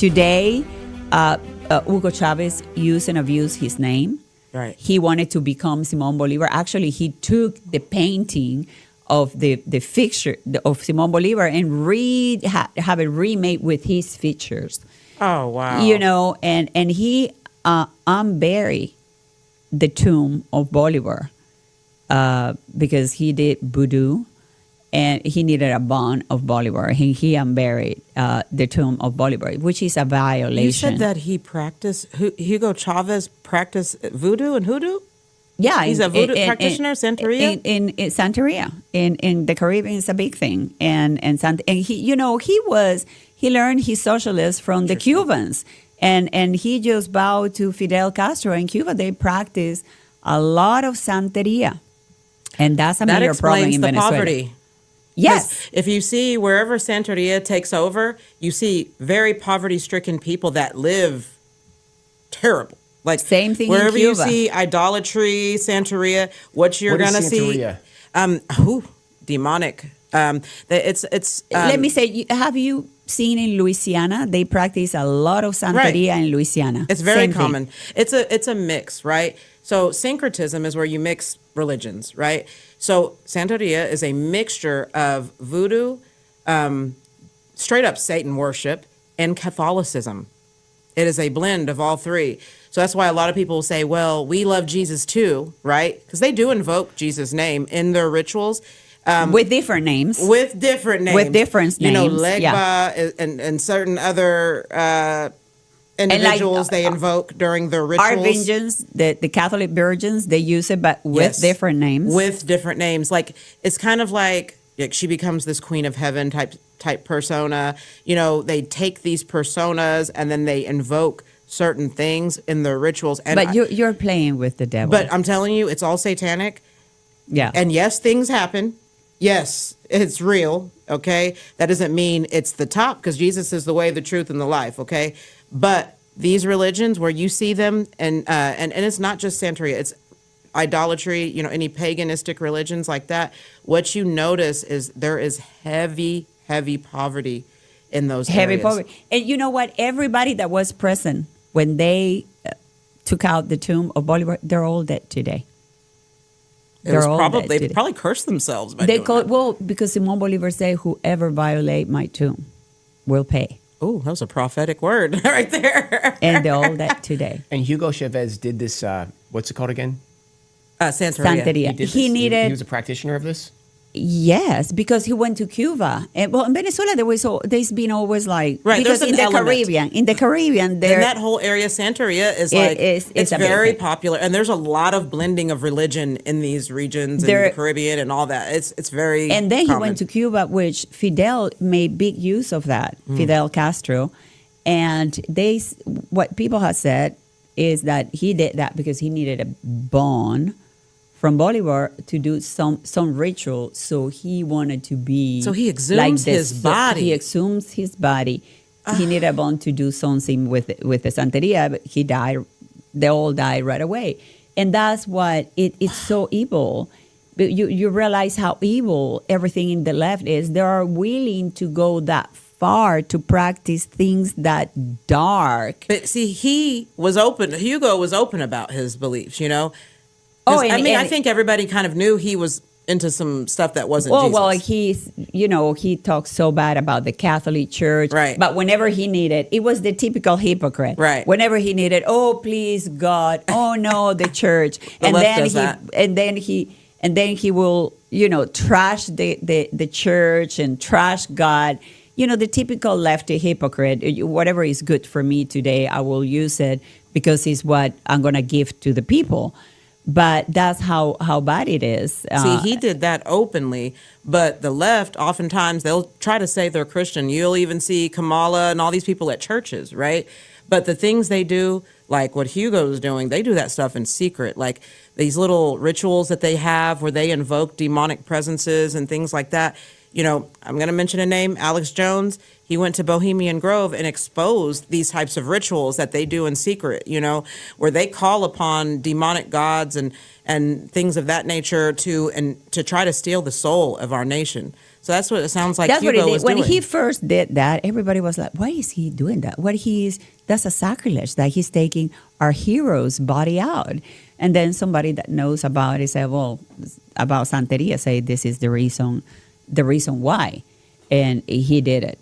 today, Hugo Chavez used and abused his name. Right. He wanted to become Simon Bolivar. Actually, he took the painting of the fixture of Simon Bolivar and have it remade with his features. Oh, wow. You know, and he unburied the tomb of Bolivar because he did voodoo. And he needed a bond of Bolivar. He unburied the tomb of Bolivar, which is a violation. You said that he practiced, Hugo Chavez practiced voodoo and hoodoo? Yeah. He's a voodoo practitioner, Santeria? In Santeria. In the Caribbean, it's a big thing. And he, you know, he learned his socialist from the Cubans. And he just bowed to Fidel Castro. In Cuba, they practice a lot of Santeria. And that's a major problem in Venezuela. Poverty. Yes. If you see wherever Santeria takes over, you see very poverty-stricken people that live terrible. Like same thing wherever in Cuba. You see idolatry, Santeria, what you're going to see. Demonic. Let me say, have you seen in Louisiana? They practice a lot of Santeria in Louisiana. It's very common. It's a mix, right? So syncretism is where you mix religions, right? So Santeria is a mixture of voodoo, straight up Satan worship, and Catholicism. It is a blend of all three. So that's why a lot of people say, well, we love Jesus too, right? Because they do invoke Jesus' name in their rituals. With different names. With different names. With different names. You know, Legba and certain other individuals they invoke during their rituals. Our virgins, the Catholic virgins, they use it, but with different names. With different names. Like, it's kind of like she becomes this queen of heaven type persona. You know, they take these personas and then they invoke certain things in their rituals. And but you're playing with the devil. But I'm telling you, it's all satanic. Yeah. And yes, things happen. Yes, it's real, okay? That doesn't mean it's the top, because Jesus is the way, the truth, and the life, okay? But these religions where you see them, and it's not just Santeria, it's idolatry, you know, any paganistic religions like that, what you notice is there is heavy poverty in those areas. Heavy poverty. And you know what? Everybody that was present when they took out the tomb of Bolivar, they're all dead today. They probably cursed themselves by doing that. Well, because Simon Bolivar said, whoever violate my tomb will pay. Oh, that was a prophetic word right there. And they're all dead today. And Hugo Chavez did this, what's it called again? Santeria. He was a practitioner of this? Yes, because he went to Cuba. And, well, in Venezuela, there's been always like... Right, because in the Caribbean, there... In that whole area, Santeria is like... It's very popular. And there's a lot of blending of religion in these regions, in the Caribbean and all that. It's very And then common. He went to Cuba, which Fidel made big use of that, Fidel Castro. And what people have said is that he did that because he needed a bond from Bolivar to do some ritual, so he wanted to be... So he exhumes his body. He exhumes his body. He needed a bond to do something with the Santeria, but he died. They all died right away. And that's what it's so evil. But you realize how evil everything in the left is. They are willing to go that far to practice things that dark. But see, Hugo was open about his beliefs, you know? I think everybody kind of knew he was into some stuff that wasn't Jesus. Well, he talks so bad about the Catholic Church. Right. But whenever he needed, it was the typical hypocrite. Right. Whenever he needed, oh, please, God. Oh, no, the church. And then he will, trash the church and trash God. The typical lefty hypocrite. Whatever is good for me today, I will use it because it's what I'm going to give to the people. But that's how bad it is. See, he did that openly, but the left, oftentimes, they'll try to say they're Christian. You'll even see Kamala and all these people at churches, right? But the things they do, like what Hugo's doing, they do that stuff in secret. Like these little rituals that they have where they invoke demonic presences and things like that. I'm going to mention a name, Alex Jones. He went to Bohemian Grove and exposed these types of rituals that they do in secret, where they call upon demonic gods and things of that nature to try to steal the soul of our nation. So that's what it sounds like That's what Hugo he was did. When doing. he first did that, everybody was like, why is he doing that? That's a sacrilege that he's taking our hero's body out. And then somebody that knows about it said, well, about Santeria, say this is the reason why. And he did it.